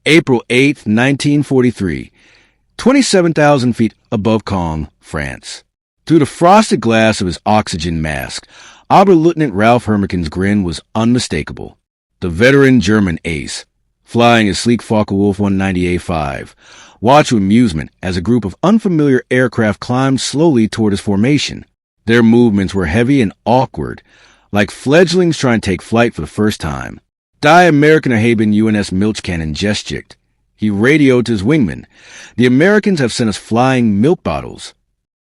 April 8, 1943, 27,000 feet above Caen, France. Through the frosted glass of his oxygen mask, Oberleutnant Ralph Hermiken's grin was unmistakable. The veteran German ace, flying his sleek Focke-Wulf 190A5, watched with amusement as a group of unfamiliar aircraft climbed slowly toward his formation. Their movements were heavy and awkward, like fledglings trying to take flight for the first time. Die Amerikaner haben UNS Milchkannen gestschickt. He radioed to his wingman. The Americans have sent us flying milk bottles.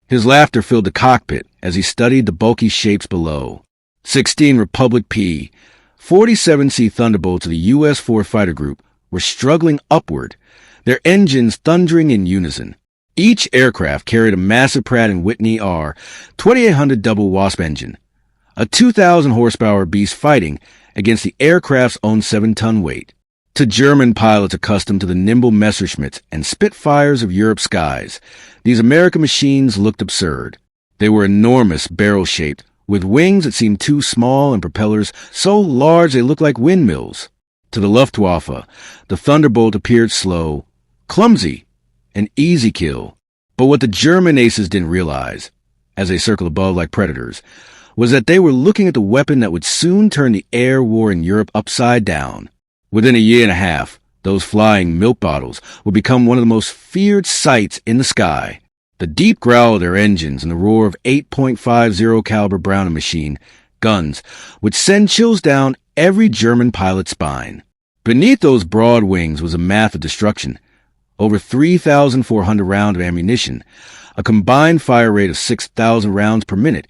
His laughter filled the cockpit as he studied the bulky shapes below. 16 Republic P-47C Thunderbolts of the U.S. 4 Fighter Group were struggling upward, their engines thundering in unison. Each aircraft carried a massive Pratt & Whitney R-2800 double Wasp engine, a 2,000 horsepower beast fighting against the aircraft's own 7-ton weight. To German pilots accustomed to the nimble Messerschmitts and Spitfires of Europe's skies, these American machines looked absurd. They were enormous, barrel-shaped, with wings that seemed too small and propellers so large they looked like windmills. To the Luftwaffe, the Thunderbolt appeared slow, clumsy, an easy kill. But what the German aces didn't realize, as they circled above like predators, was that they were looking at the weapon that would soon turn the air war in Europe upside down. Within a year and a half, those flying milk bottles would become one of the most feared sights in the sky. The deep growl of their engines and the roar of 8.50 caliber Browning machine guns would send chills down every German pilot's spine. Beneath those broad wings was a math of destruction. Over 3,400 rounds of ammunition, a combined fire rate of 6,000 rounds per minute,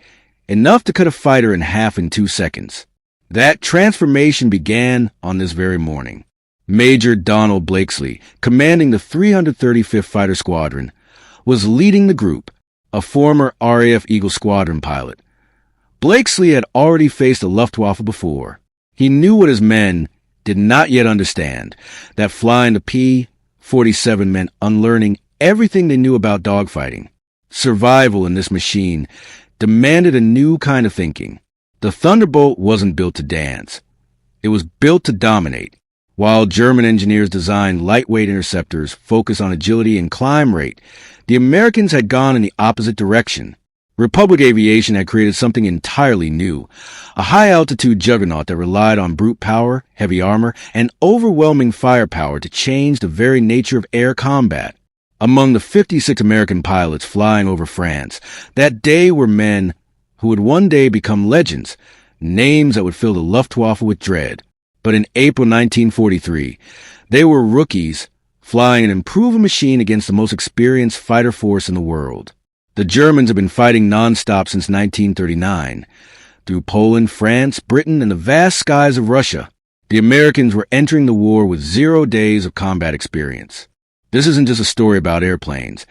enough to cut a fighter in half in 2 seconds. That transformation began on this very morning. Major Donald Blakesley, commanding the 335th Fighter Squadron, was leading the group, a former RAF Eagle Squadron pilot. Blakesley had already faced the Luftwaffe before. He knew what his men did not yet understand, that flying the P-47 meant unlearning everything they knew about dogfighting. Survival in this machine demanded a new kind of thinking. The Thunderbolt wasn't built to dance. It was built to dominate. While German engineers designed lightweight interceptors focused on agility and climb rate, the Americans had gone in the opposite direction. Republic Aviation had created something entirely new, a high-altitude juggernaut that relied on brute power, heavy armor, and overwhelming firepower to change the very nature of air combat. Among the 56 American pilots flying over France, that day were men who would one day become legends, names that would fill the Luftwaffe with dread. But in April 1943, they were rookies flying an improved machine against the most experienced fighter force in the world. The Germans had been fighting non-stop since 1939. Through Poland, France, Britain, and the vast skies of Russia, the Americans were entering the war with 0 days of combat experience. This isn't just a story about airplanes.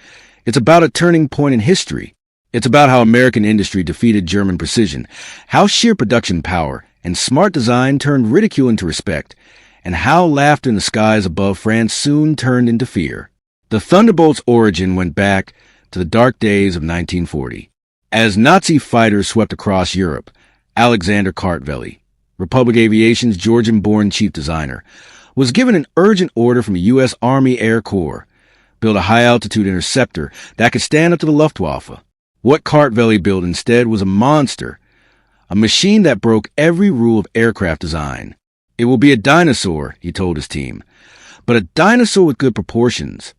It's about a turning point in history. It's about how American industry defeated German precision, how sheer production power and smart design turned ridicule into respect, and how laughter in the skies above France soon turned into fear. The Thunderbolt's origin went back to the dark days of 1940. As Nazi fighters swept across Europe, Alexander Kartveli, Republic Aviation's Georgian-born chief designer, was given an urgent order from the U.S. Army Air Corps: build a high-altitude interceptor that could stand up to the Luftwaffe. What Kartveli built instead was a monster, a machine that broke every rule of aircraft design. It will be a dinosaur, he told his team, but a dinosaur with good proportions.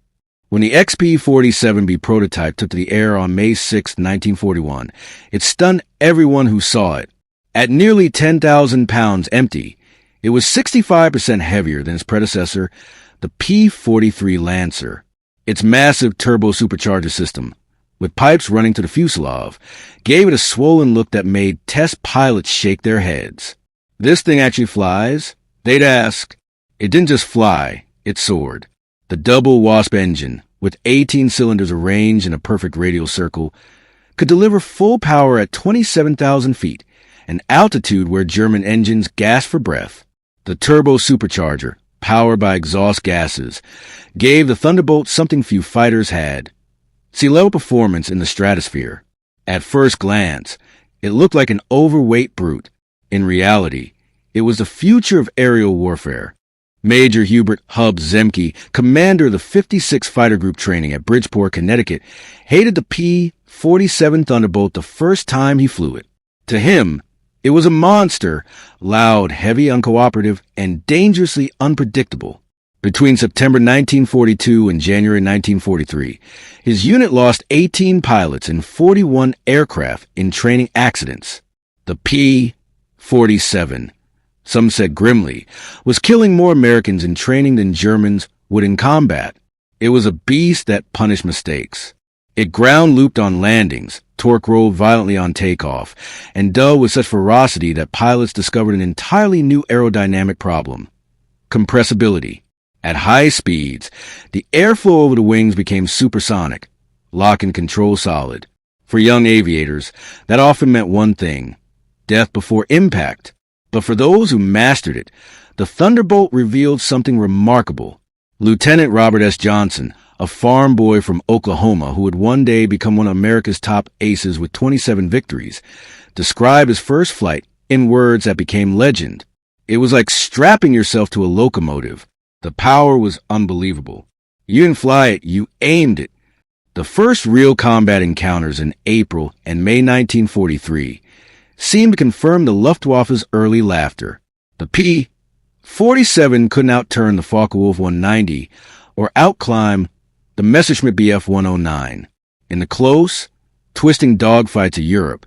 When the XP-47B prototype took to the air on May 6, 1941, it stunned everyone who saw it. At nearly 10,000 pounds empty, it was 65% heavier than its predecessor, the P-43 Lancer. Its massive turbo-supercharger system, with pipes running to the fuselage, gave it a swollen look that made test pilots shake their heads. This thing actually flies? They'd ask. It didn't just fly, it soared. The double Wasp engine, with 18 cylinders arranged in a perfect radial circle, could deliver full power at 27,000 feet, an altitude where German engines gasped for breath. The turbo supercharger, powered by exhaust gases, gave the Thunderbolt something few fighters had: sea-level performance in the stratosphere. At first glance, it looked like an overweight brute. In reality, it was the future of aerial warfare. Major Hubert "Hub" Zemke, commander of the 56th Fighter Group training at Bridgeport, Connecticut, hated the P-47 Thunderbolt the first time he flew it. To him, it was a monster, loud, heavy, uncooperative, and dangerously unpredictable. Between September 1942 and January 1943, his unit lost 18 pilots and 41 aircraft in training accidents. The P-47, some said grimly, was killing more Americans in training than Germans would in combat. It was a beast that punished mistakes. It ground-looped on landings, torque rolled violently on takeoff, and dove with such ferocity that pilots discovered an entirely new aerodynamic problem: compressibility. At high speeds, the airflow over the wings became supersonic, lock and control solid. For young aviators, that often meant one thing: death before impact. But for those who mastered it, the Thunderbolt revealed something remarkable. Lieutenant Robert S. Johnson, a farm boy from Oklahoma who would one day become one of America's top aces with 27 victories, described his first flight in words that became legend. It was like strapping yourself to a locomotive. The power was unbelievable. You didn't fly it, you aimed it. The first real combat encounters in April and May 1943 seemed to confirm the Luftwaffe's early laughter. The P-47 couldn't outturn the Focke-Wulf 190 or outclimb the Messerschmitt Bf 109. In the close, twisting dogfights of Europe,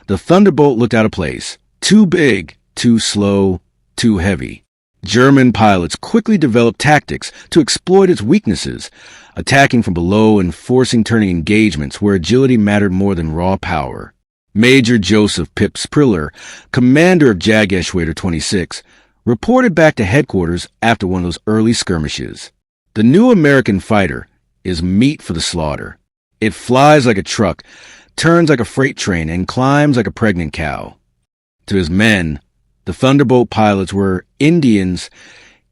the Thunderbolt looked out of place. Too big, too slow, too heavy. German pilots quickly developed tactics to exploit its weaknesses, attacking from below and forcing turning engagements where agility mattered more than raw power. Major Joseph Pip Spriller, commander of Jageschwader 26, reported back to headquarters after one of those early skirmishes. The new American fighter is meat for the slaughter. It flies like a truck, turns like a freight train, and climbs like a pregnant cow. To his men, the Thunderbolt pilots were Indians,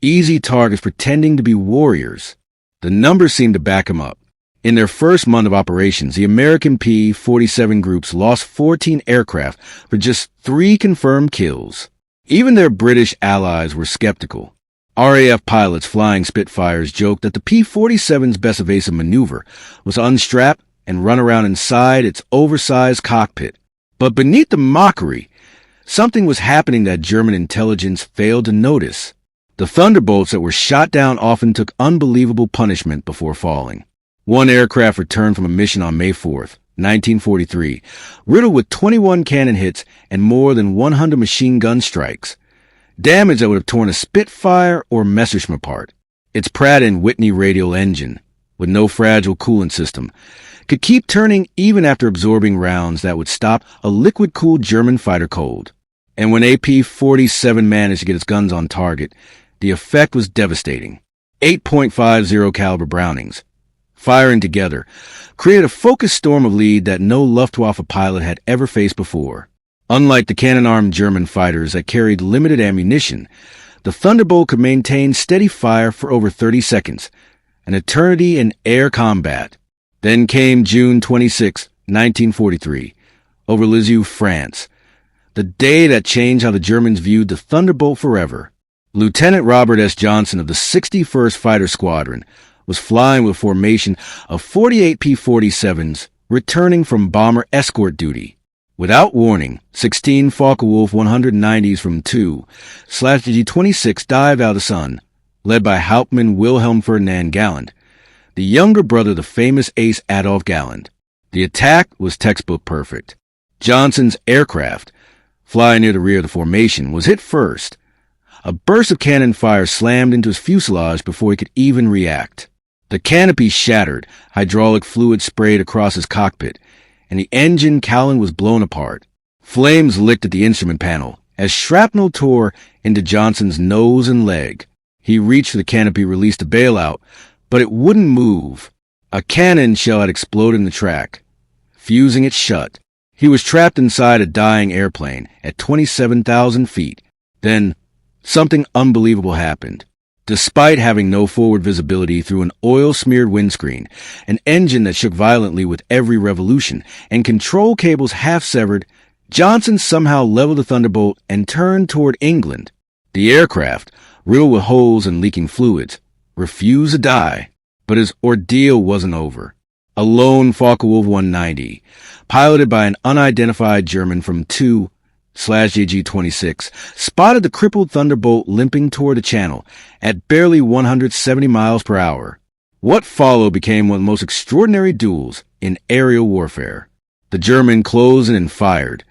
easy targets pretending to be warriors. The numbers seemed to back him up. In their first month of operations, the American P-47 groups lost 14 aircraft for just 3 confirmed kills. Even their British allies were skeptical. RAF pilots flying Spitfires joked that the P-47's best evasive maneuver was to unstrap and run around inside its oversized cockpit. But beneath the mockery, something was happening that German intelligence failed to notice. The Thunderbolts that were shot down often took unbelievable punishment before falling. One aircraft returned from a mission on May 4th, 1943, riddled with 21 cannon hits and more than 100 machine gun strikes. Damage that would have torn a Spitfire or Messerschmitt apart. Its Pratt & Whitney radial engine, with no fragile coolant system, could keep turning even after absorbing rounds that would stop a liquid-cooled German fighter cold. And when AP-47 managed to get its guns on target, the effect was devastating. 8.50 caliber Brownings, firing together, created a focused storm of lead that no Luftwaffe pilot had ever faced before. Unlike the cannon-armed German fighters that carried limited ammunition, the Thunderbolt could maintain steady fire for over 30 seconds, an eternity in air combat. Then came June 26, 1943, over Lisieux, France, the day that changed how the Germans viewed the Thunderbolt forever. Lieutenant Robert S. Johnson of the 61st Fighter Squadron was flying with a formation of 48 P-47s returning from bomber escort duty. Without warning, 16 Focke-Wulf 190s from 2/G-26 dived out of the sun, led by Hauptmann Wilhelm Ferdinand Galland, the younger brother of the famous ace Adolf Galland. The attack was textbook perfect. Johnson's aircraft, flying near the rear of the formation, was hit first. A burst of cannon fire slammed into his fuselage before he could even react. The canopy shattered, hydraulic fluid sprayed across his cockpit, and the engine cowling was blown apart. Flames licked at the instrument panel as shrapnel tore into Johnson's nose and leg. He reached for the canopy release to bail out, but it wouldn't move. A cannon shell had exploded in the track, fusing it shut. He was trapped inside a dying airplane at 27,000 feet. Then, something unbelievable happened. Despite having no forward visibility through an oil-smeared windscreen, an engine that shook violently with every revolution, and control cables half-severed, Johnson somehow leveled the Thunderbolt and turned toward England. The aircraft, riddled with holes and leaking fluids, refused to die. But his ordeal wasn't over. A lone Focke-Wulf 190, piloted by an unidentified German from 2/JG-26, spotted the crippled Thunderbolt limping toward the channel at barely 170 miles per hour. What followed became one of the most extraordinary duels in aerial warfare. The German closed in and fired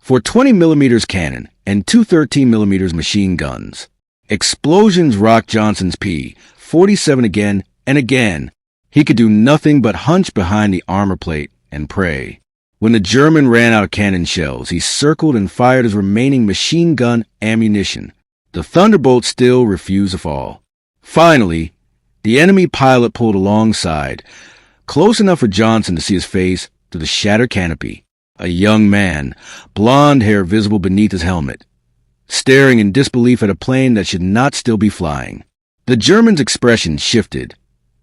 420mm cannon and two 13mm machine guns. Explosions rocked Johnson's P-47 again and again. He could do nothing but hunch behind the armor plate and pray. When the German ran out of cannon shells, he circled and fired his remaining machine gun ammunition. The Thunderbolt still refused to fall. Finally, the enemy pilot pulled alongside, close enough for Johnson to see his face through the shattered canopy. A young man, blonde hair visible beneath his helmet, staring in disbelief at a plane that should not still be flying. The German's expression shifted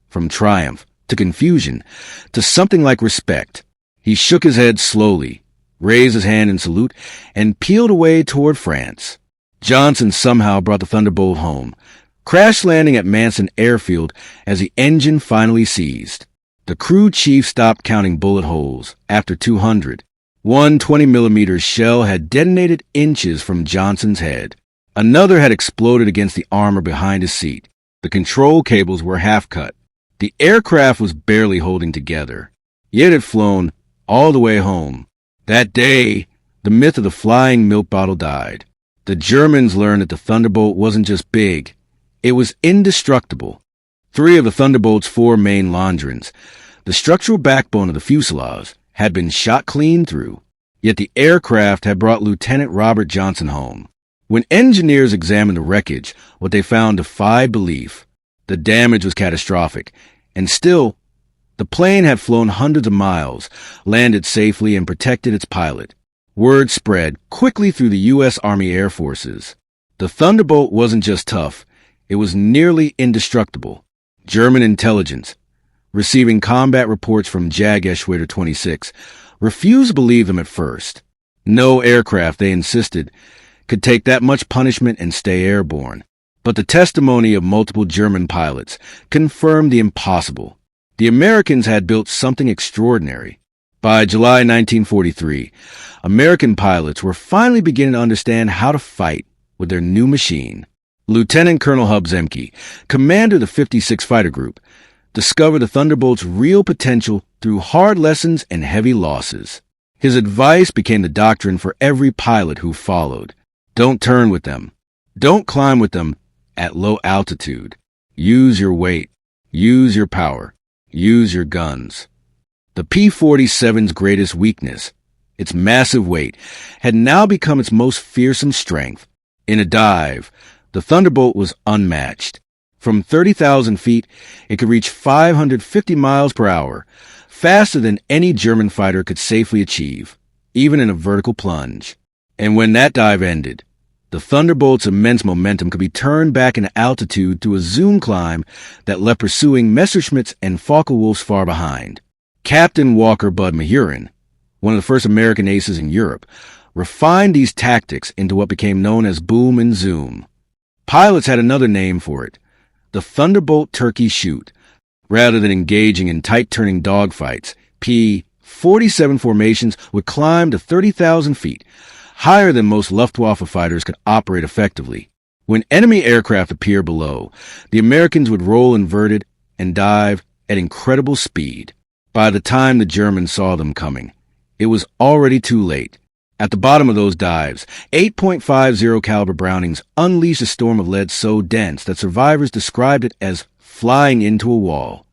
from triumph to confusion to something like respect. He shook his head slowly, raised his hand in salute, and peeled away toward France. Johnson somehow brought the Thunderbolt home, crash landing at Manson Airfield as the engine finally seized. The crew chief stopped counting bullet holes after 200. One 20mm shell had detonated inches from Johnson's head. Another had exploded against the armor behind his seat. The control cables were half cut. The aircraft was barely holding together, yet it had flown all the way home. That day, the myth of the flying milk bottle died. The Germans learned that the Thunderbolt wasn't just big, it was indestructible. 3 of the Thunderbolt's 4 main longerons, the structural backbone of the fuselage, had been shot clean through, yet the aircraft had brought Lieutenant Robert Johnson home. When engineers examined the wreckage, what they found defied belief. The damage was catastrophic, and still, the plane had flown hundreds of miles, landed safely, and protected its pilot. Word spread quickly through the U.S. Army Air Forces. The Thunderbolt wasn't just tough, it was nearly indestructible. German intelligence, receiving combat reports from Jag 26, refused to believe them at first. No aircraft, they insisted, could take that much punishment and stay airborne. But the testimony of multiple German pilots confirmed the impossible. The Americans had built something extraordinary. By July 1943, American pilots were finally beginning to understand how to fight with their new machine. Lieutenant Colonel Hub Zemke, commander of the 56 Fighter Group, discovered the Thunderbolt's real potential through hard lessons and heavy losses. His advice became the doctrine for every pilot who followed. Don't turn with them. Don't climb with them at low altitude. Use your weight. Use your power. Use your guns. The P-47's greatest weakness, its massive weight, had now become its most fearsome strength. In a dive, the Thunderbolt was unmatched. From 30,000 feet, it could reach 550 miles per hour, faster than any German fighter could safely achieve, even in a vertical plunge. And when that dive ended, the Thunderbolt's immense momentum could be turned back into altitude through a zoom climb that left pursuing Messerschmitts and Focke-Wulfs far behind. Captain Walker Bud Mahurin, one of the first American aces in Europe, refined these tactics into what became known as boom and zoom. Pilots had another name for it, the Thunderbolt Turkey Shoot. Rather than engaging in tight-turning dogfights, P-47 formations would climb to 30,000 feet, higher than most Luftwaffe fighters could operate effectively. When enemy aircraft appeared below, the Americans would roll inverted and dive at incredible speed. By the time the Germans saw them coming, it was already too late. At the bottom of those dives, 8.50 caliber Brownings unleashed a storm of lead so dense that survivors described it as flying into a wall.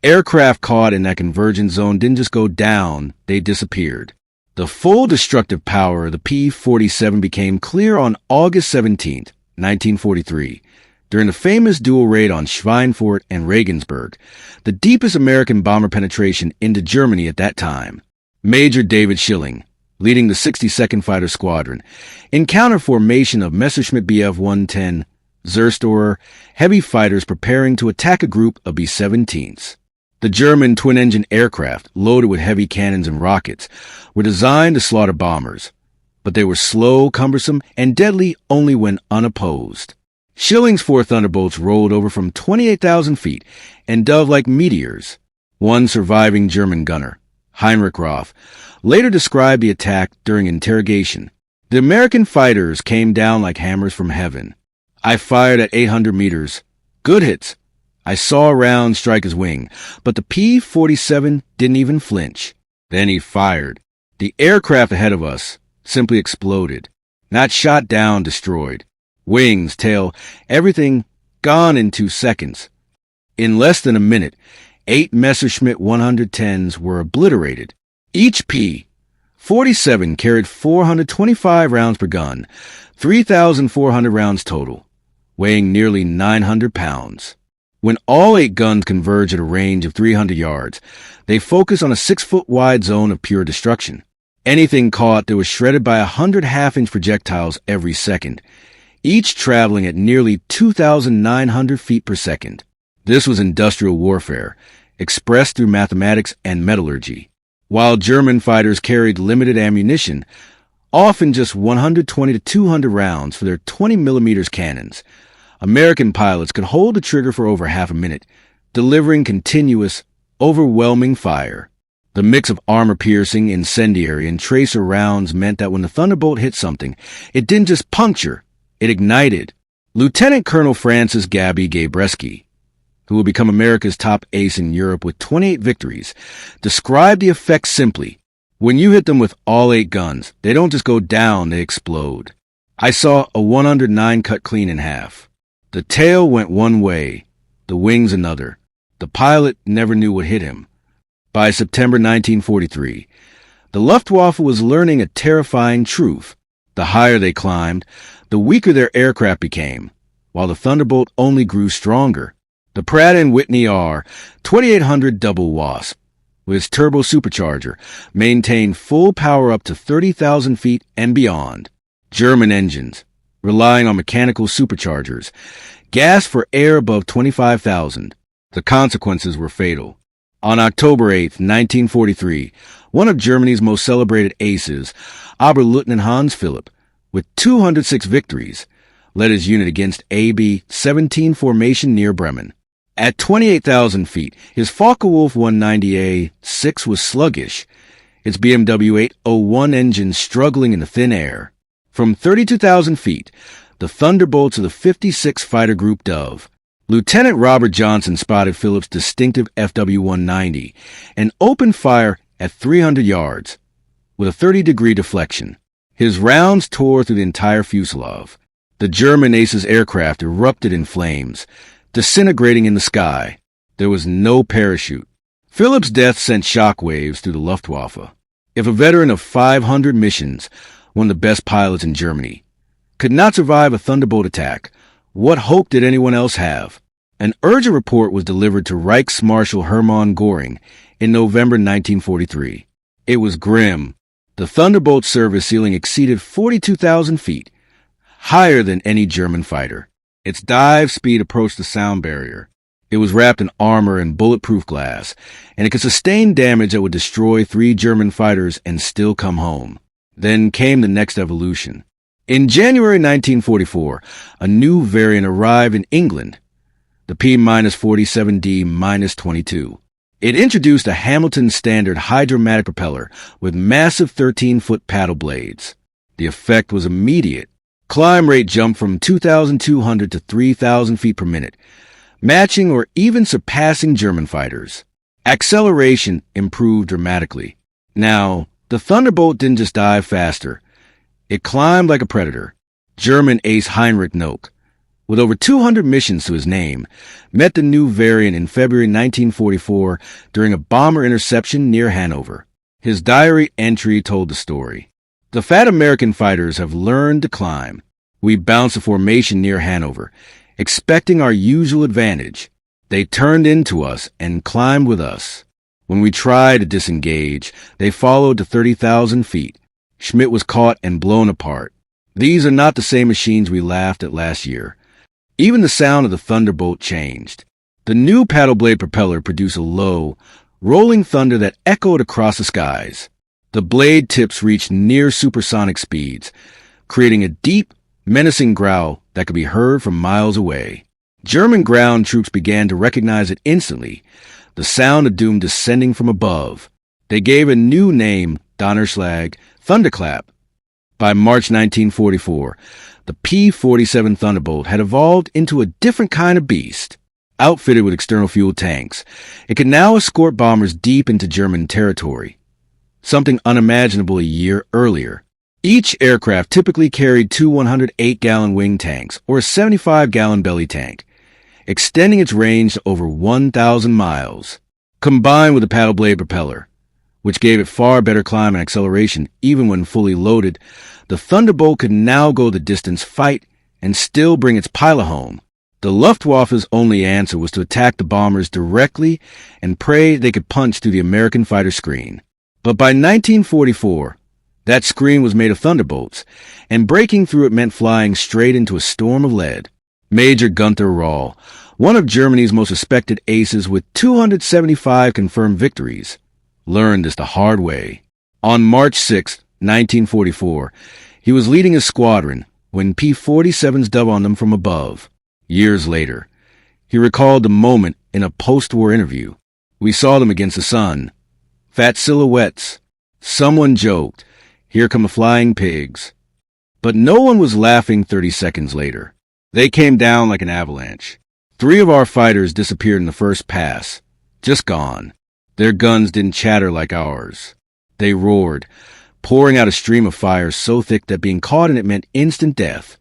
Aircraft caught in that convergence zone didn't just go down, they disappeared. The full destructive power of the P-47 became clear on August 17, 1943, during the famous dual raid on Schweinfurt and Regensburg, the deepest American bomber penetration into Germany at that time. Major David Schilling, leading the 62nd Fighter Squadron, encountered formation of Messerschmitt Bf 110 Zerstorer heavy fighters preparing to attack a group of B-17s. The German twin-engine aircraft, loaded with heavy cannons and rockets, were designed to slaughter bombers, but they were slow, cumbersome, and deadly only when unopposed. Schilling's four Thunderbolts rolled over from 28,000 feet and dove like meteors. One surviving German gunner, Heinrich Roth, later described the attack during interrogation. The American fighters came down like hammers from heaven. I fired at 800 meters. Good hits. I saw a round strike his wing, but the P-47 didn't even flinch. Then he fired. The aircraft ahead of us simply exploded. Not shot down, destroyed. Wings, tail, everything gone in 2 seconds. In less than a minute, 8 Messerschmitt 110s were obliterated. Each P-47 carried 425 rounds per gun, 3,400 rounds total, weighing nearly 900 pounds. When all 8 guns converge at a range of 300 yards, they focus on a 6-foot wide zone of pure destruction. Anything caught that was shredded by 100 half-inch projectiles every second, each traveling at nearly 2,900 feet per second. This was industrial warfare, expressed through mathematics and metallurgy. While German fighters carried limited ammunition, often just 120 to 200 rounds for their 20mm cannons, American pilots could hold the trigger for over half a minute, delivering continuous, overwhelming fire. The mix of armor-piercing, incendiary, and tracer rounds meant that when the Thunderbolt hit something, it didn't just puncture, it ignited. Lieutenant Colonel Francis Gabby Gabreski, who will become America's top ace in Europe with 28 victories, described the effect simply. When you hit them with all 8 guns, they don't just go down, they explode. I saw a 109 cut clean in half. The tail went one way, the wings another. The pilot never knew what hit him. By September 1943, the Luftwaffe was learning a terrifying truth. The higher they climbed, the weaker their aircraft became, while the Thunderbolt only grew stronger. The Pratt & Whitney R-2800 Double Wasp, with its turbo supercharger, maintained full power up to 30,000 feet and beyond. German engines, relying on mechanical superchargers, gasped for air above 25,000. The consequences were fatal. On October 8, 1943, one of Germany's most celebrated aces, Oberleutnant Hans Philipp, with 206 victories, led his unit against AB-17 formation near Bremen. At 28,000 feet, his Focke-Wulf 190A-6 was sluggish, its BMW 801 engine struggling in the thin air. From 32,000 feet, the Thunderbolts of the 56th Fighter Group dove. Lieutenant Robert Johnson spotted Phillips' distinctive FW-190 and opened fire at 300 yards with a 30-degree deflection. His rounds tore through the entire fuselage. The German ace's aircraft erupted in flames, disintegrating in the sky. There was no parachute. Phillips' death sent shockwaves through the Luftwaffe. If a veteran of 500 missions, one of the best pilots in Germany, could not survive a Thunderbolt attack, what hope did anyone else have? An urgent report was delivered to Reichsmarshal Hermann Göring in November 1943. It was grim. The Thunderbolt service ceiling exceeded 42,000 feet, higher than any German fighter. Its dive speed approached the sound barrier. It was wrapped in armor and bulletproof glass, and it could sustain damage that would destroy 3 German fighters and still come home. Then came the next evolution. In January 1944, a new variant arrived in England, the P-47D-22. It introduced a Hamilton standard hydromatic propeller with massive 13-foot paddle blades. The effect was immediate. Climb rate jumped from 2,200 to 3,000 feet per minute, matching or even surpassing German fighters. Acceleration improved dramatically. Now, the Thunderbolt didn't just dive faster. It climbed like a predator. German ace Heinrich Nock, with over 200 missions to his name, met the new variant in February 1944 during a bomber interception near Hanover. His diary entry told the story. The fat American fighters have learned to climb. We bounced a formation near Hanover, expecting our usual advantage. They turned into us and climbed with us. When we tried to disengage, they followed to 30,000 feet. Schmidt was caught and blown apart. These are not the same machines we laughed at last year. Even the sound of the Thunderbolt changed. The new paddle blade propeller produced a low, rolling thunder that echoed across the skies. The blade tips reached near supersonic speeds, creating a deep, menacing growl that could be heard from miles away. German ground troops began to recognize it instantly, the sound of doom descending from above. They gave a new name, Donnerschlag, thunderclap. By March 1944, the P-47 Thunderbolt had evolved into a different kind of beast. Outfitted with external fuel tanks, it could now escort bombers deep into German territory, something unimaginable a year earlier. Each aircraft typically carried two 108-gallon wing tanks or a 75-gallon belly tank, extending its range to over 1,000 miles, combined with a paddle blade propeller, which gave it far better climb and acceleration even when fully loaded. The Thunderbolt could now go the distance, fight, and still bring its pilot home. The Luftwaffe's only answer was to attack the bombers directly and pray they could punch through the American fighter screen. But by 1944, that screen was made of Thunderbolts, and breaking through it meant flying straight into a storm of lead. Major Gunther Rall, one of Germany's most respected aces with 275 confirmed victories, learned this the hard way. On March 6, 1944, he was leading his squadron when P-47s dove on them from above. Years later, he recalled the moment in a post-war interview. "We saw them against the sun. Fat silhouettes. Someone joked, 'Here come the flying pigs.' But no one was laughing 30 seconds later. They came down like an avalanche. 3 of our fighters disappeared in the first pass. Just gone. Their guns didn't chatter like ours. They roared, pouring out a stream of fire so thick that being caught in it meant instant death."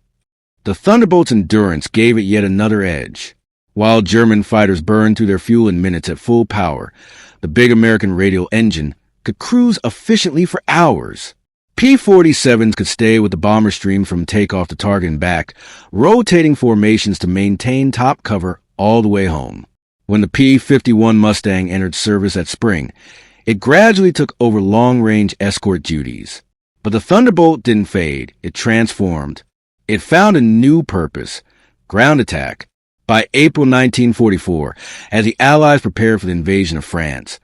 The Thunderbolt's endurance gave it yet another edge. While German fighters burned through their fuel in minutes at full power, the big American radial engine could cruise efficiently for hours. P-47s could stay with the bomber stream from takeoff to target and back, rotating formations to maintain top cover all the way home. When the P-51 Mustang entered service that spring, it gradually took over long-range escort duties. But the Thunderbolt didn't fade. It transformed. It found a new purpose, ground attack. By April 1944, as the Allies prepared for the invasion of France,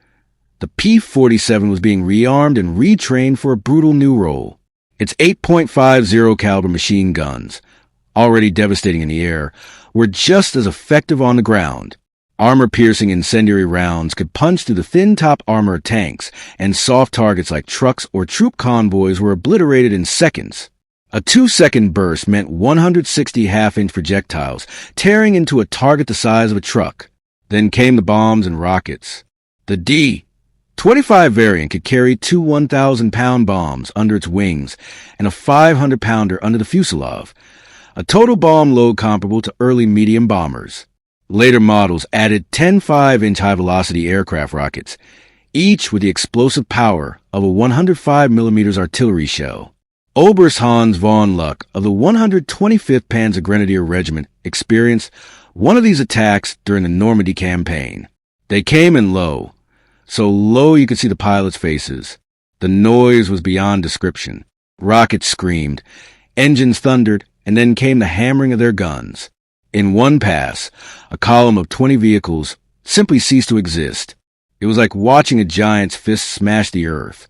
the P-47 was being rearmed and retrained for a brutal new role. Its 8.50 caliber machine guns, already devastating in the air, were just as effective on the ground. Armor-piercing incendiary rounds could punch through the thin-top armor of tanks, and soft targets like trucks or troop convoys were obliterated in seconds. A 2-second burst meant 160 half-inch projectiles tearing into a target the size of a truck. Then came the bombs and rockets. The D-25 variant could carry 2 1,000-pound bombs under its wings and a 500-pounder under the fuselage, a total bomb load comparable to early medium bombers. Later models added 10 5-inch high-velocity aircraft rockets, each with the explosive power of a 105mm artillery shell. Oberst Hans von Luck of the 125th Panzer Grenadier Regiment experienced one of these attacks during the Normandy campaign. They came in low, so low you could see the pilots' faces. The noise was beyond description. Rockets screamed, engines thundered, and then came the hammering of their guns. In one pass, a column of 20 vehicles simply ceased to exist. It was like watching a giant's fist smash the earth.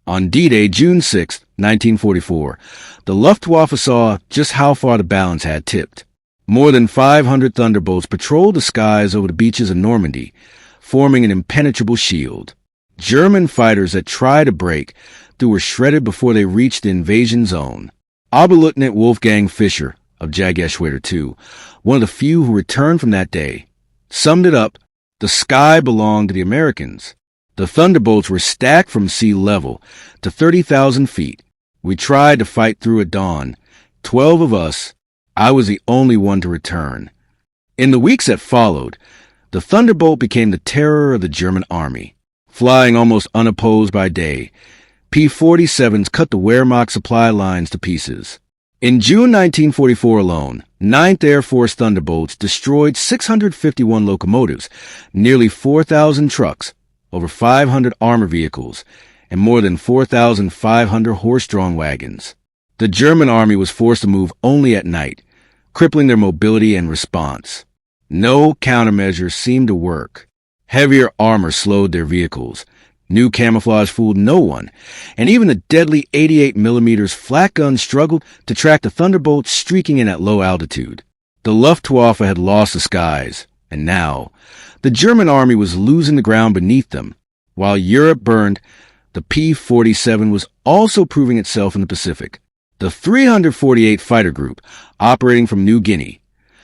On D-Day, June 6, 1944, the Luftwaffe saw just how far the balance had tipped. More than 500 Thunderbolts patrolled the skies over the beaches of Normandy, forming an impenetrable shield. German fighters that tried to break through were shredded before they reached the invasion zone. Oberleutnant Wolfgang Fischer of Jägerschwader II, one of the few who returned from that day, summed it up: the sky belonged to the Americans. The Thunderbolts were stacked from sea level to 30,000 feet. We tried to fight through at dawn. 12 of us. I was the only one to return. In the weeks that followed, the Thunderbolt became the terror of the German army. Flying almost unopposed by day, P-47s cut the Wehrmacht supply lines to pieces. In June 1944 alone, 9th Air Force Thunderbolts destroyed 651 locomotives, nearly 4,000 trucks, over 500 armor vehicles, and more than 4,500 horse-drawn wagons. The German army was forced to move only at night, crippling their mobility and response. No countermeasures seemed to work. Heavier armor slowed their vehicles. New camouflage fooled no one, and even the deadly 88mm flak gun struggled to track the Thunderbolts streaking in at low altitude. The Luftwaffe had lost the skies, and now the German army was losing the ground beneath them. While Europe burned, the P-47 was also proving itself in the Pacific. The 348 Fighter Group, operating from New Guinea,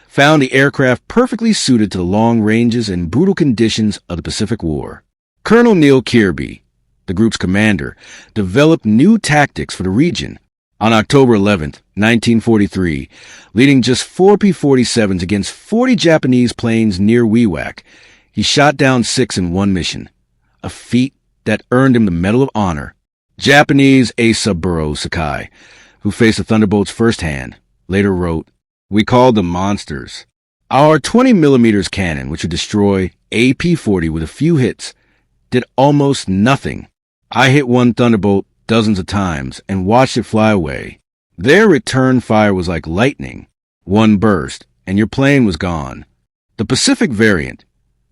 found the aircraft perfectly suited to the long ranges and brutal conditions of the Pacific War. Colonel Neil Kirby, the group's commander, developed new tactics for the region. On October 11, 1943, leading just 4 P-47s against 40 Japanese planes near Wewak, he shot down 6 in one mission, a feat that earned him the Medal of Honor. Japanese Eisaburo Sakai, who faced the Thunderbolts firsthand, later wrote, "We called them monsters. Our 20mm cannon, which would destroy a P-40 with a few hits, did almost nothing. I hit one Thunderbolt dozens of times and watched it fly away. Their return fire was like lightning. One burst, and your plane was gone." The Pacific variant,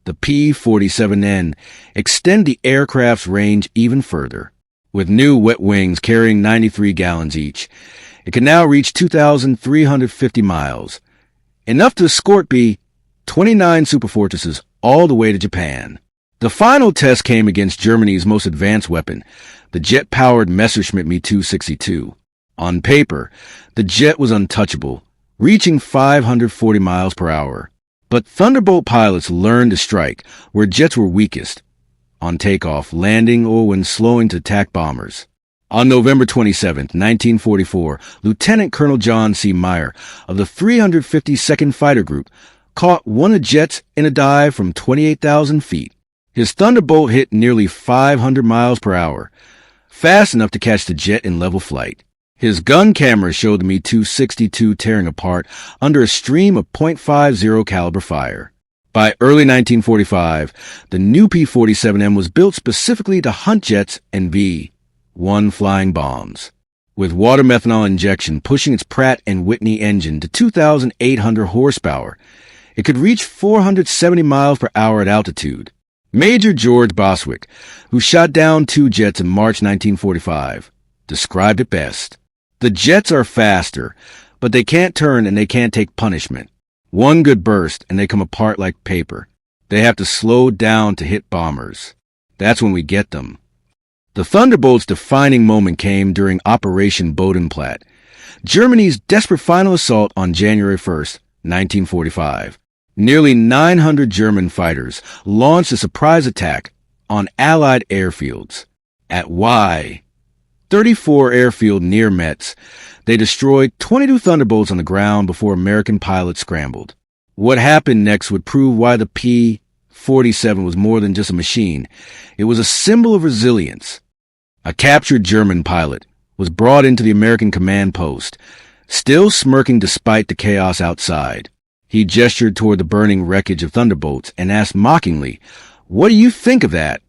the P-47N, extended the aircraft's range even further. With new wet wings carrying 93 gallons each, it can now reach 2,350 miles, enough to escort B-29 superfortresses all the way to Japan. The final test came against Germany's most advanced weapon, the jet-powered Messerschmitt Me-262. On paper, the jet was untouchable, reaching 540 miles per hour. But Thunderbolt pilots learned to strike where jets were weakest, on takeoff, landing, or when slowing to attack bombers. On November 27, 1944, Lieutenant Colonel John C. Meyer of the 352nd Fighter Group caught one of the jets in a dive from 28,000 feet. His Thunderbolt hit nearly 500 miles per hour, fast enough to catch the jet in level flight. His gun camera showed the Me-262 tearing apart under a stream of .50 caliber fire. By early 1945, the new P-47M was built specifically to hunt jets and B-1 flying bombs. With water methanol injection pushing its Pratt & Whitney engine to 2,800 horsepower, it could reach 470 miles per hour at altitude. Major George Boswick, who shot down 2 jets in March 1945, described it best. "The jets are faster, but they can't turn and they can't take punishment. One good burst and they come apart like paper. They have to slow down to hit bombers. That's when we get them." The Thunderbolt's defining moment came during Operation Bodenplatte, Germany's desperate final assault on January 1, 1945. Nearly 900 German fighters launched a surprise attack on Allied airfields. At Y-34 airfield near Metz, they destroyed 22 Thunderbolts on the ground before American pilots scrambled. What happened next would prove why the P-47 was more than just a machine. It was a symbol of resilience. A captured German pilot was brought into the American command post, still smirking despite the chaos outside. He gestured toward the burning wreckage of Thunderbolts and asked mockingly, "What do you think of that?"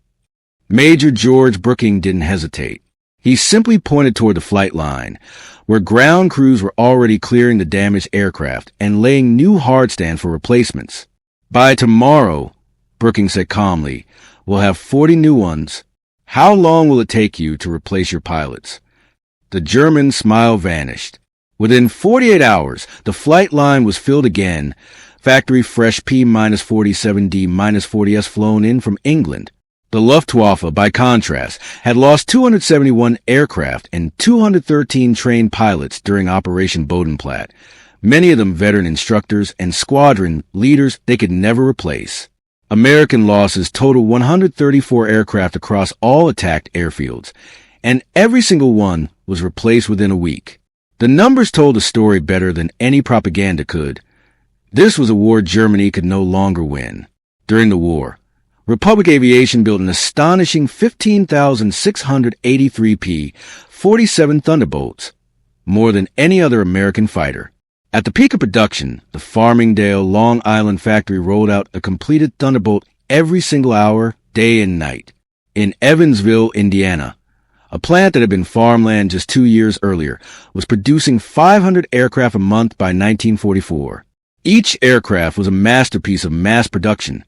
Major George Brooking didn't hesitate. He simply pointed toward the flight line, where ground crews were already clearing the damaged aircraft and laying new hardstand for replacements. "By tomorrow," Brooking said calmly, "we'll have 40 new ones. How long will it take you to replace your pilots?" The German smile vanished. Within 48 hours, the flight line was filled again, factory-fresh P-47D-40s flown in from England. The Luftwaffe, by contrast, had lost 271 aircraft and 213 trained pilots during Operation Bodenplatte, many of them veteran instructors and squadron leaders they could never replace. American losses totaled 134 aircraft across all attacked airfields, and every single one was replaced within a week. The numbers told the story better than any propaganda could. This was a war Germany could no longer win. During the war, Republic Aviation built an astonishing 15,683 P-47 Thunderbolts, more than any other American fighter. At the peak of production, the Farmingdale, Long Island factory rolled out a completed Thunderbolt every single hour, day and night. In Evansville, Indiana, a plant that had been farmland just 2 years earlier was producing 500 aircraft a month by 1944. Each aircraft was a masterpiece of mass production.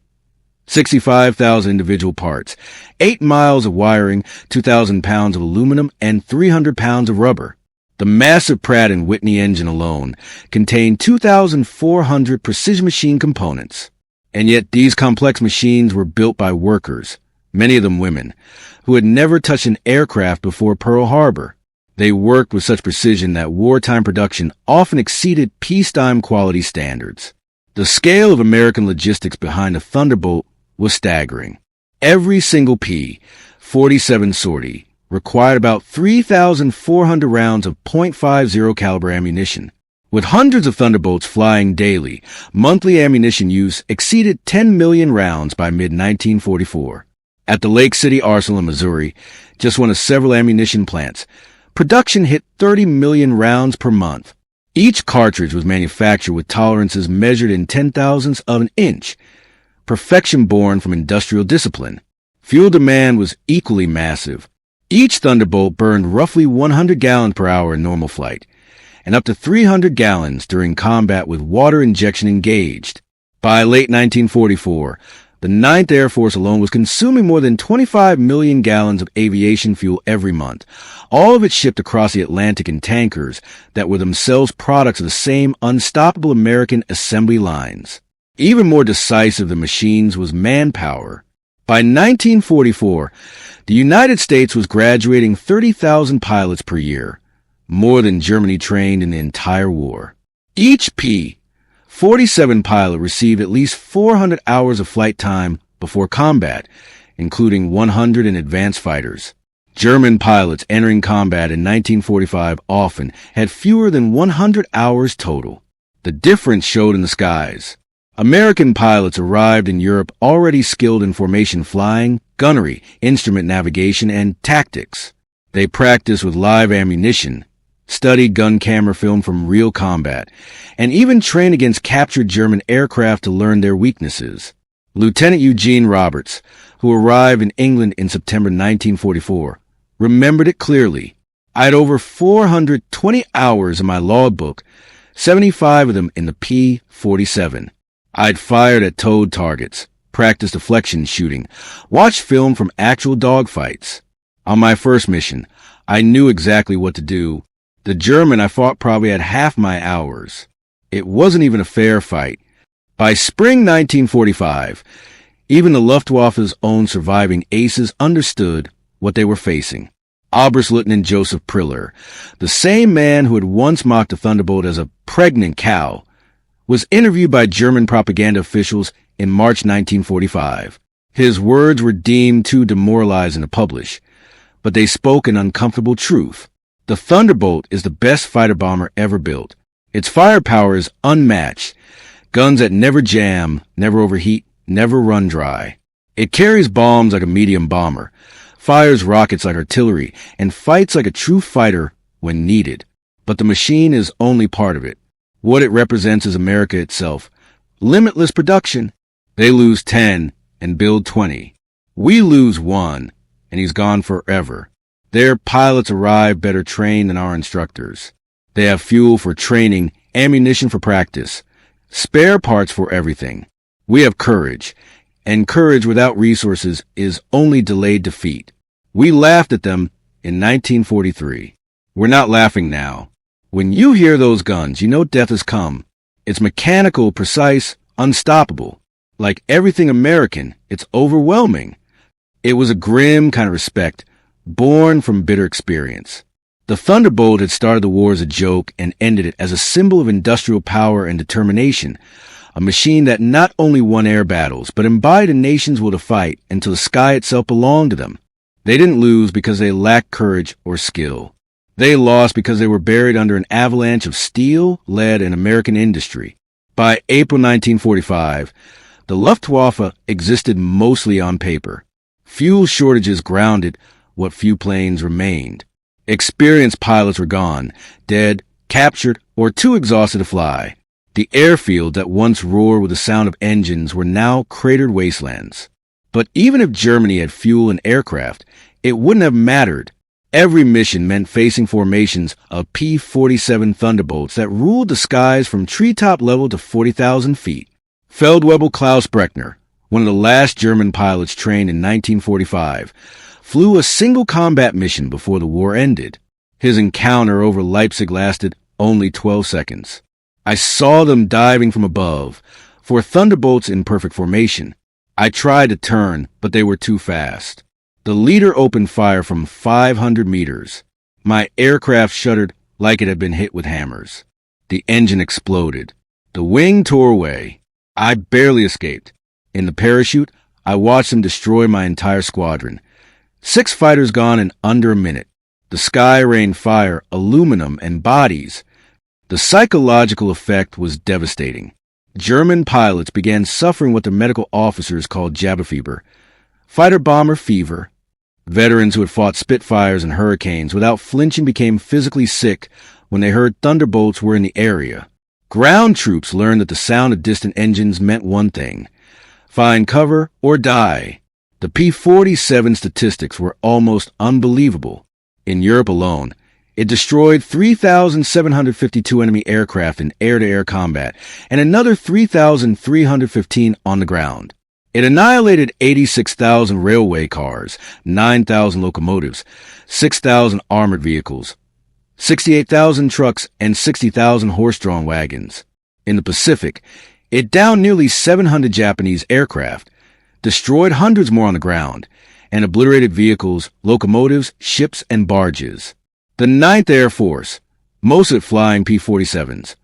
65,000 individual parts, 8 miles of wiring, 2,000 pounds of aluminum, and 300 pounds of rubber. The massive Pratt & Whitney engine alone contained 2,400 precision machine components. And yet these complex machines were built by workers, many of them women, who had never touched an aircraft before Pearl Harbor. They worked with such precision that wartime production often exceeded peacetime quality standards. The scale of American logistics behind the Thunderbolt was staggering. Every single P-47 sortie required about 3,400 rounds of .50 caliber ammunition. With hundreds of Thunderbolts flying daily, monthly ammunition use exceeded 10 million rounds by mid-1944. At the Lake City Arsenal in Missouri, just one of several ammunition plants, production hit 30 million rounds per month. Each cartridge was manufactured with tolerances measured in 10,000ths of an inch, perfection born from industrial discipline. Fuel demand was equally massive. Each Thunderbolt burned roughly 100 gallons per hour in normal flight, and up to 300 gallons during combat with water injection engaged. By late 1944, the 9th Air Force alone was consuming more than 25 million gallons of aviation fuel every month, all of it shipped across the Atlantic in tankers that were themselves products of the same unstoppable American assembly lines. Even more decisive than machines was manpower. By 1944, the United States was graduating 30,000 pilots per year, more than Germany trained in the entire war. Each P-47 pilot received at least 400 hours of flight time before combat, including 100 in advanced fighters. German pilots entering combat in 1945 often had fewer than 100 hours total. The difference showed in the skies. American pilots arrived in Europe already skilled in formation flying, gunnery, instrument navigation, and tactics. They practiced with live ammunition, studied gun camera film from real combat, and even trained against captured German aircraft to learn their weaknesses. Lieutenant Eugene Roberts, who arrived in England in September 1944, remembered it clearly. I had over 420 hours in my logbook, 75 of them in the P-47. I'd fired at towed targets, practiced deflection shooting, watched film from actual dogfights. On my first mission, I knew exactly what to do. The German I fought probably had half my hours. It wasn't even a fair fight. By spring 1945, even the Luftwaffe's own surviving aces understood what they were facing. Oberstleutnant Joseph Priller, the same man who had once mocked the Thunderbolt as a pregnant cow, was interviewed by German propaganda officials in March 1945. His words were deemed too demoralizing to publish, but they spoke an uncomfortable truth. The Thunderbolt is the best fighter bomber ever built. Its firepower is unmatched. Guns that never jam, never overheat, never run dry. It carries bombs like a medium bomber, fires rockets like artillery, and fights like a true fighter when needed. But the machine is only part of it. What it represents is America itself. Limitless production. They lose 10 and build 20. We lose 1, and he's gone forever. Their pilots arrive better trained than our instructors. They have fuel for training, ammunition for practice, spare parts for everything. We have courage, and courage without resources is only delayed defeat. We laughed at them in 1943. We're not laughing now. When you hear those guns, you know death has come. It's mechanical, precise, unstoppable. Like everything American, it's overwhelming. It was a grim kind of respect, born from bitter experience. The Thunderbolt had started the war as a joke and ended it as a symbol of industrial power and determination, a machine that not only won air battles, but embodied a nation's will to fight until the sky itself belonged to them. They didn't lose because they lacked courage or skill. They lost because they were buried under an avalanche of steel, lead, and American industry. By April 1945, the Luftwaffe existed mostly on paper. Fuel shortages grounded what few planes remained. Experienced pilots were gone, dead, captured, or too exhausted to fly. The airfields that once roared with the sound of engines were now cratered wastelands. But even if Germany had fuel and aircraft, it wouldn't have mattered. Every mission meant facing formations of P-47 Thunderbolts that ruled the skies from treetop level to 40,000 feet. Feldwebel Klaus Brechner, one of the last German pilots trained in 1945, flew a single combat mission before the war ended. His encounter over Leipzig lasted only 12 seconds. I saw them diving from above, for thunderbolts in perfect formation. I tried to turn, but they were too fast. The leader opened fire from 500 meters. My aircraft shuddered like it had been hit with hammers. The engine exploded. The wing tore away. I barely escaped. In the parachute, I watched them destroy my entire squadron. 6 fighters gone in under a minute. The sky rained fire, aluminum, and bodies. The psychological effect was devastating. German pilots began suffering what the medical officers called Jabba fever, fighter-bomber fever. Veterans who had fought Spitfires and Hurricanes without flinching became physically sick when they heard thunderbolts were in the area. Ground troops learned that the sound of distant engines meant one thing: find cover or die. The P-47 statistics were almost unbelievable. In Europe alone, it destroyed 3,752 enemy aircraft in air-to-air combat and another 3,315 on the ground. It annihilated 86,000 railway cars, 9,000 locomotives, 6,000 armored vehicles, 68,000 trucks, and 60,000 horse-drawn wagons. In the Pacific, it downed nearly 700 Japanese aircraft, destroyed hundreds more on the ground, and obliterated vehicles, locomotives, ships, and barges. The 9th Air Force, most of it flying P-47s,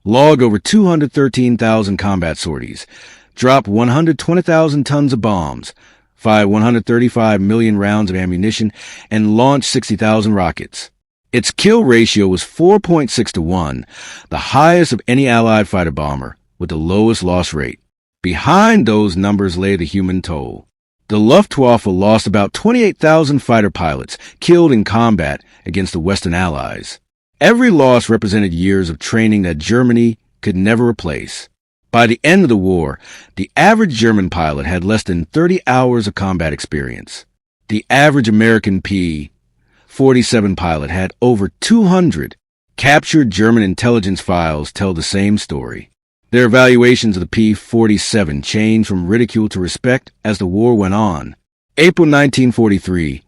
logged over 213,000 combat sorties, dropped 120,000 tons of bombs, fired 135 million rounds of ammunition, and launched 60,000 rockets. Its kill ratio was 4.6 to 1, the highest of any Allied fighter bomber, with the lowest loss rate. Behind those numbers lay the human toll. The Luftwaffe lost about 28,000 fighter pilots killed in combat against the Western Allies. Every loss represented years of training that Germany could never replace. By the end of the war, the average German pilot had less than 30 hours of combat experience. The average American P-47 pilot had over 200. Captured German intelligence files tell the same story. Their evaluations of the P-47 changed from ridicule to respect as the war went on. April 1943.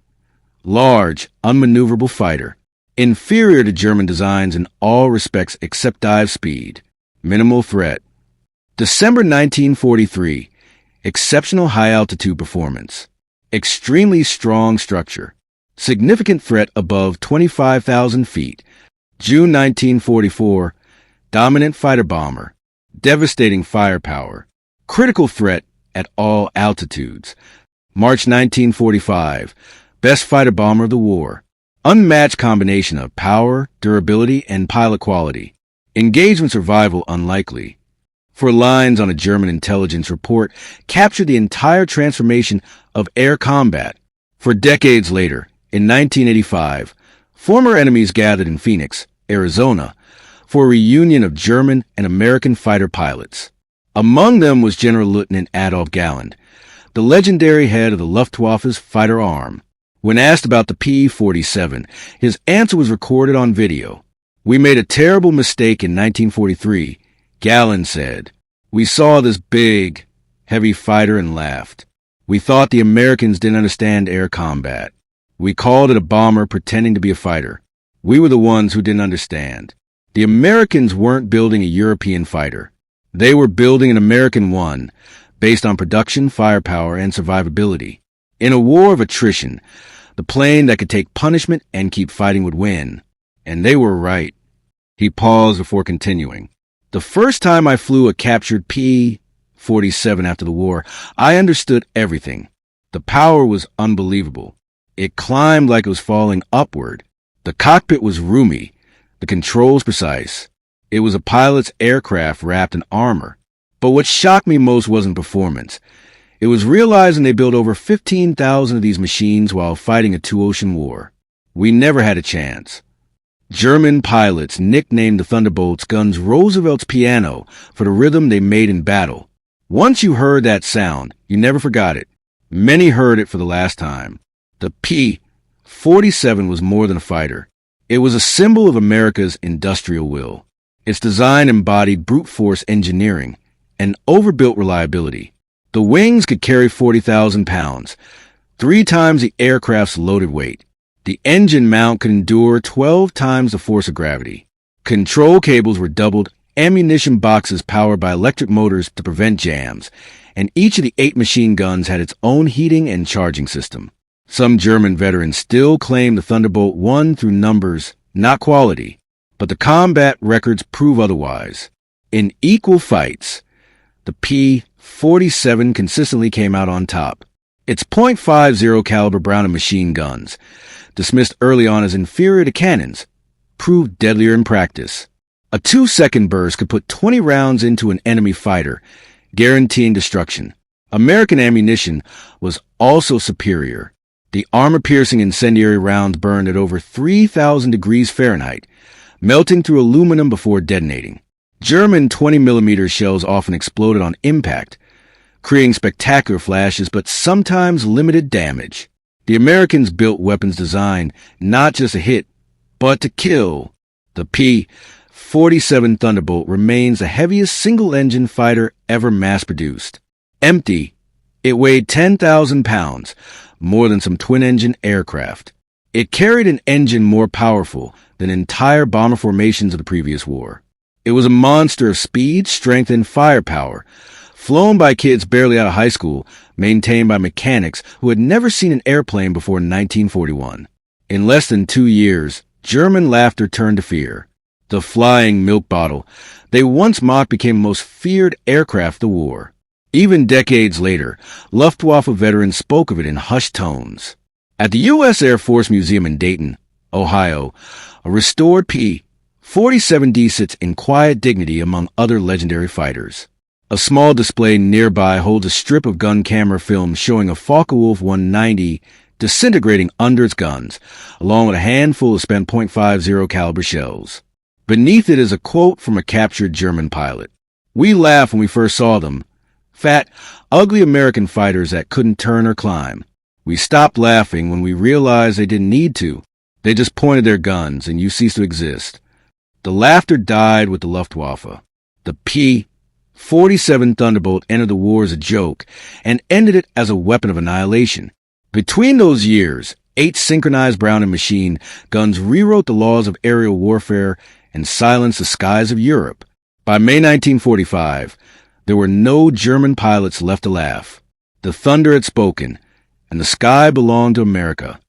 Large, unmaneuverable fighter. Inferior to German designs in all respects except dive speed. Minimal threat. December 1943. Exceptional high-altitude performance. Extremely strong structure. Significant threat above 25,000 feet. June 1944. Dominant fighter bomber. Devastating firepower. Critical threat at all altitudes. March 1945. Best fighter bomber of the war. Unmatched combination of power, durability, and pilot quality. Engagement survival unlikely. For lines on a German intelligence report captured the entire transformation of air combat. For decades later, in 1985, former enemies gathered in Phoenix, Arizona, for a reunion of German and American fighter pilots. Among them was General Lieutenant Adolf Galland, the legendary head of the Luftwaffe's fighter arm. When asked about the P-47, his answer was recorded on video. "We made a terrible mistake in 1943, Galland said. "We saw this big, heavy fighter and laughed. We thought the Americans didn't understand air combat. We called it a bomber pretending to be a fighter. We were the ones who didn't understand. The Americans weren't building a European fighter. They were building an American one, based on production, firepower, and survivability. In a war of attrition, the plane that could take punishment and keep fighting would win. And they were right." He paused before continuing. "The first time I flew a captured P-47 after the war, I understood everything. The power was unbelievable. It climbed like it was falling upward. The cockpit was roomy, the controls precise. It was a pilot's aircraft wrapped in armor. But what shocked me most wasn't performance. It was realizing they built over 15,000 of these machines while fighting a two-ocean war. We never had a chance." German pilots nicknamed the Thunderbolts guns Roosevelt's piano for the rhythm they made in battle. Once you heard that sound, you never forgot it. Many heard it for the last time. The P-47 was more than a fighter. It was a symbol of America's industrial will. Its design embodied brute force engineering and overbuilt reliability. The wings could carry 40,000 pounds, 3 times the aircraft's loaded weight. The engine mount could endure 12 times the force of gravity. Control cables were doubled, ammunition boxes powered by electric motors to prevent jams, and each of the 8 machine guns had its own heating and charging system. Some German veterans still claim the Thunderbolt won through numbers, not quality, but the combat records prove otherwise. In equal fights, the P-47 consistently came out on top. Its .50 caliber Browning machine guns, dismissed early on as inferior to cannons, proved deadlier in practice. A 2-second burst could put 20 rounds into an enemy fighter, guaranteeing destruction. American ammunition was also superior. The armor-piercing incendiary rounds burned at over 3,000 degrees Fahrenheit, melting through aluminum before detonating. German 20mm shells often exploded on impact, creating spectacular flashes but sometimes limited damage. The Americans built weapons designed not just to hit, but to kill. The P-47 Thunderbolt remains the heaviest single-engine fighter ever mass-produced. Empty, it weighed 10,000 pounds, more than some twin-engine aircraft. It carried an engine more powerful than entire bomber formations of the previous war. It was a monster of speed, strength, and firepower, flown by kids barely out of high school, maintained by mechanics who had never seen an airplane before 1941. In less than 2 years, German laughter turned to fear. The flying milk bottle they once mocked became the most feared aircraft of the war. Even decades later, Luftwaffe veterans spoke of it in hushed tones. At the U.S. Air Force Museum in Dayton, Ohio, a restored P-47D sits in quiet dignity among other legendary fighters. A small display nearby holds a strip of gun camera film showing a Focke-Wulf 190 disintegrating under its guns, along with a handful of spent .50 caliber shells. Beneath it is a quote from a captured German pilot. "We laughed when we first saw them. Fat, ugly American fighters that couldn't turn or climb. We stopped laughing when we realized they didn't need to. They just pointed their guns and you ceased to exist." The laughter died with the Luftwaffe. The P-47 Thunderbolt entered the war as a joke and ended it as a weapon of annihilation. Between those years, 8 synchronized Browning machine guns rewrote the laws of aerial warfare and silenced the skies of Europe. By May 1945, there were no German pilots left to laugh. The thunder had spoken, and the sky belonged to America.